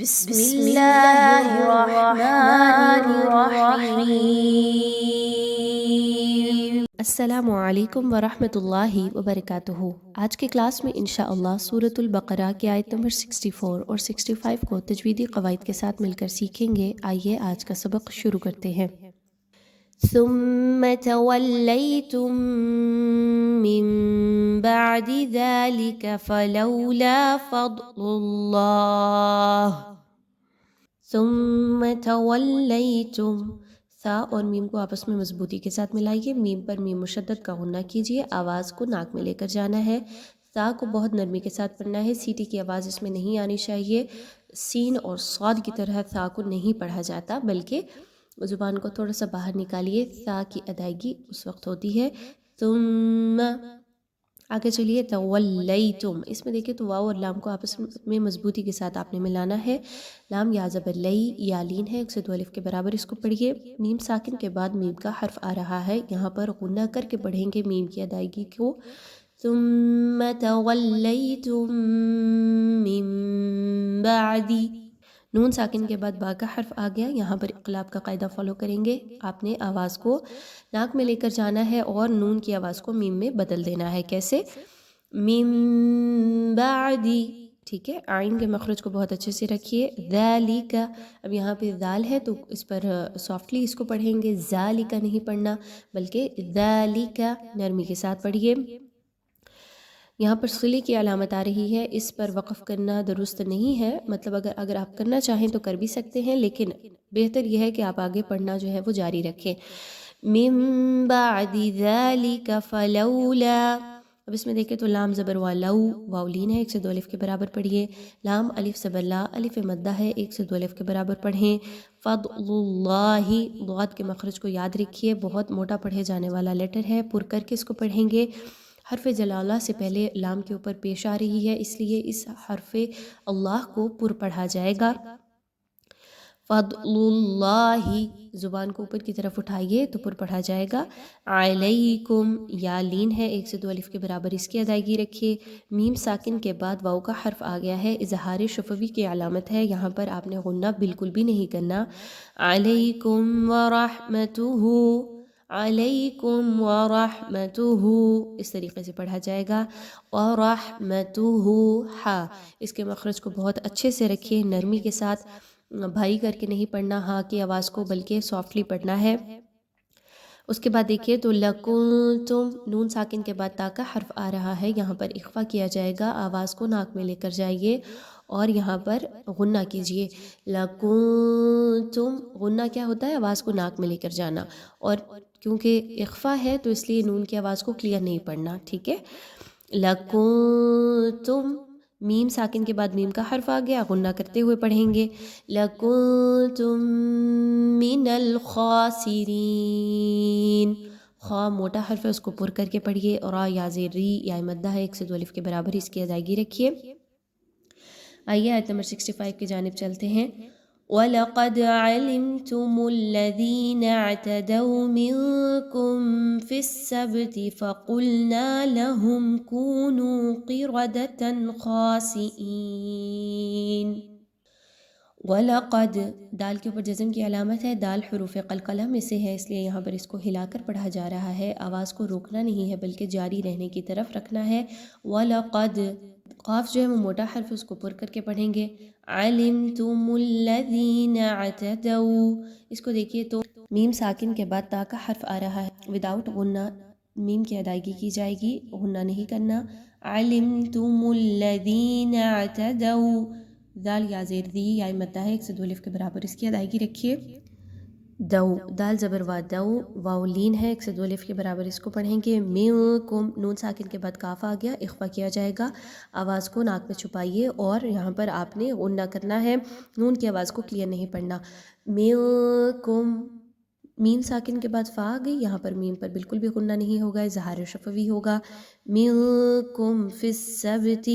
بسم اللہ الرحمن الرحیم۔ السلام علیکم ورحمۃ اللہ وبرکاتہ۔ آج کے کلاس میں انشاءاللہ سورۃ البقرہ کی آیت نمبر 64 اور 65 کو تجویدی قواعد کے ساتھ مل کر سیکھیں گے۔ آئیے آج کا سبق شروع کرتے ہیں۔ ثم تولیتم من بعد ذلك فلولا فضل اللہ۔ ثم تولیتم، سا اور میم کو آپس میں مضبوطی کے ساتھ ملائیے، میم پر میم مشدد کا غنہ کیجیے، آواز کو ناک میں لے کر جانا ہے، سا کو بہت نرمی کے ساتھ پڑھنا ہے، سیٹی کی آواز اس میں نہیں آنی چاہیے، سین اور صاد کی طرح سا کو نہیں پڑھا جاتا بلکہ زبان کو تھوڑا سا باہر نکالیے، سا کی ادائیگی اس وقت ہوتی ہے۔ ثم، آگے چلیے، تولیتم، اس میں دیکھیں تو واو اور لام کو آپس میں مضبوطی کے ساتھ آپ نے ملانا ہے، لام یا زبر لئی یا لین ہے، 102 الف کے برابر اس کو پڑھیے، میم ساکن کے بعد میم کا حرف آ رہا ہے، یہاں پر غنہ کر کے پڑھیں گے میم کی ادائیگی کو۔ ثم تولیتم من بعد، نون ساکن کے بعد با کا حرف آ گیا، یہاں پر اقلاب کا قاعدہ فالو کریں گے، آپ نے آواز کو ناک میں لے کر جانا ہے اور نون کی آواز کو میم میں بدل دینا ہے۔ کیسے؟ من بعدی، ٹھیک ہے، آئین کے مخرج کو بہت اچھے سے رکھیے۔ ذالک، اب یہاں پہ ذال ہے تو اس پر سافٹلی اس کو پڑھیں گے، ذالک نہیں پڑھنا بلکہ ذالک نرمی کے ساتھ پڑھیے۔ یہاں پر صلے کی علامت آ رہی ہے، اس پر وقف کرنا درست نہیں ہے، مطلب اگر آپ کرنا چاہیں تو کر بھی سکتے ہیں، لیکن بہتر یہ ہے کہ آپ آگے پڑھنا جو ہے وہ جاری رکھیں۔ من بعد ذالک فلولا، اب اس میں دیکھیں تو لام زبر لو، واولین ہے، 102 الف کے برابر پڑھیے، لام الف زبر لا، الف مدہ ہے، 102 الف کے برابر پڑھیں۔ فضل اللہ، ضاد کے مخرج کو یاد رکھیے، بہت موٹا پڑھے جانے والا لیٹر ہے، پر کر کے اس کو پڑھیں گے، حرف جلالہ سے پہلے لام کے اوپر پیش آ رہی ہے، اس لیے اس حرف اللہ کو پر پڑھا جائے گا۔ فضل اللہ، زبان کو اوپر کی طرف اٹھائیے تو پر پڑھا جائے گا۔ علیکم، یا لین ہے، 102 الف کے برابر اس کی ادائیگی رکھیے، میم ساکن کے بعد واو کا حرف آ گیا ہے، اظہار شفوی کی علامت ہے، یہاں پر آپ نے غنہ بالکل بھی نہیں کرنا۔ علیکم ورحمتہ، علیکم ورحمتہ، اس طریقے سے پڑھا جائے گا۔ ورحمتہ، ہا، اس کے مخرج کو بہت اچھے سے رکھیے، نرمی کے ساتھ، بھائی کر کے نہیں پڑھنا ہاں کی آواز کو بلکہ سافٹلی پڑھنا ہے۔ اس کے بعد دیکھیے تو لکنتم، نون ساکن کے بعد تا کا حرف آ رہا ہے، یہاں پر اخفا کیا جائے گا، آواز کو ناک میں لے کر جائیے اور یہاں پر غنہ کیجئے۔ لکنتم، غنہ کیا ہوتا ہے؟ آواز کو ناک میں لے کر جانا، اور کیونکہ اخفا ہے تو اس لیے نون کی آواز کو کلیئر نہیں پڑھنا، ٹھیک ہے۔ لکنتم، میم ساکن کے بعد میم کا حرف آ گیا، غنہ کرتے ہوئے پڑھیں گے۔ لکنتم من الخاسرین، خا موٹا حرف ہے، اس کو پر کر کے پڑھیے، اور یا زیر ری یا مدہ ہے، 102 الف کے برابر اس کی ادائیگی رکھیے۔ آئیے آیت نمبر 65 کی جانب چلتے ہیں۔ وَلَقَدْ عَلِمْتُمُ الَّذِينَ اعْتَدَوْا مِنْكُمْ فِي السَّبْتِ فَقُلْنَا لَهُمْ كُونُوا قِرَدَةً خَاسِئِينَ۔ وَلَقَدْ، دال کے اوپر جزم کی علامت ہے، دال حروف قلقلہ میں سے ہے، اس لیے یہاں پر اس کو ہلا کر پڑھا جا رہا ہے، آواز کو روکنا نہیں ہے بلکہ جاری رہنے کی طرف رکھنا ہے۔ وَلَقَدْ، قاف جو ہے وہ موٹا حرف، اس کو پر کر کے پڑھیں گے۔ عَلِمْتُمُ الَّذِينَ اعْتَدَوْا، اس کو دیکھیے تو میم ساکن کے بعد تا کا حرف آ رہا ہے، وداؤٹ غنہ میم کی ادائیگی کی جائے گی، غنہ نہیں کرنا۔ عَلِمْتُمُ الَّذِينَ اعْتَدَوْا، دال یا زیر دی یا مدہ ہے، 102 الف کے برابر اس کی ادائیگی رکھیے۔ دو، دال زبر وا دو، واو لین ہے، 102 الف کے برابر اس کو پڑھیں گے۔ منکم، نون ساکن کے بعد کاف آ گیا، اخفا کیا جائے گا، آواز کو ناک میں چھپائیے اور یہاں پر آپ نے غنہ کرنا ہے، نون کی آواز کو کلیئر نہیں پڑھنا۔ منکم، میم ساکن کے بعد فا آ گئی، یہاں پر میم پر بالکل بھی غنہ نہیں ہوگا، اظہار شفوی ہوگا۔ منکم فی السبت،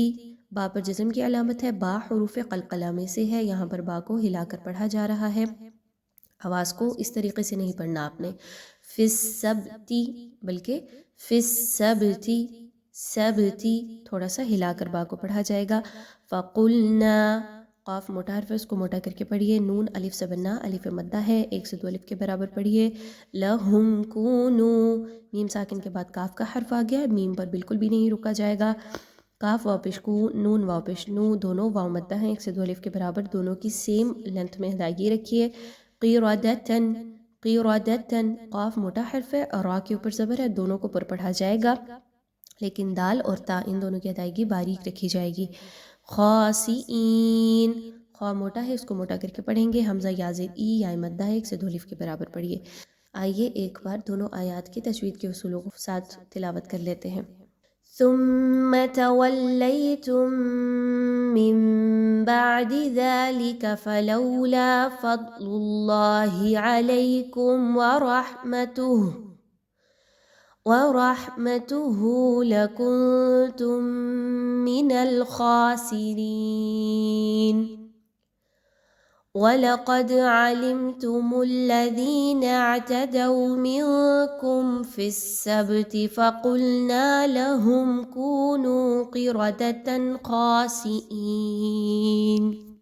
با پر جزم کی علامت ہے، با حروف قلقلہ میں سے ہے، یہاں پر با کو ہلا کر پڑھا جا رہا ہے، آواز کو اس طریقے سے نہیں پڑھنا آپ نے، فی السبت بلکہ فی السبت، سبتی تھوڑا سا ہلا کر با کو پڑھا جائے گا۔ فقلنا، قاف موٹا حرف ہے، اس کو موٹا کر کے پڑھیے. نون الف سے بننا، الف مدہ ہے، 1 سے 2 الف کے برابر پڑھیے. لہم کونو، میم ساکن کے بعد کاف کا حرف آ گیا، میم پر بالکل بھی نہیں رکا جائے گا. کاف واو پیش کو، نون واو پیش نو، دونوں واو مدہ ہیں، 1 سے 2 الف کے برابر، دونوں کی سیم لینتھ میں ادائیگی رکھیے. قیرادتن، قیرادتن، قاف موٹا حرف ہے اور را کے اوپر زبر ہے، دونوں کو پر پڑھا جائے گا، لیکن دال اور تا ان دونوں کی ادائیگی باریک رکھی جائے گی. خاسئین، خا موٹا ہے، اس کو موٹا کر کے پڑھیں گے. حمزہ یا زیر ای یا مدہ ہے، 1 سے 2 الف کے برابر پڑھیے. آئیے ایک بار دونوں آیات کی تجوید کے اصولوں کو ساتھ تلاوت کر لیتے ہیں. ثم تولیتم من بعد ذلك فلولا فضل الله عليكم ورحمته لكنتم من الخاسرين. وَلَقَدْ عَلِمْتُمُ الَّذِينَ اعْتَدَوْا مِنكُمْ فِي السَّبْتِ فَقُلْنَا لَهُمْ كُونُوا قِرَدَةً خَاسِئِينَ.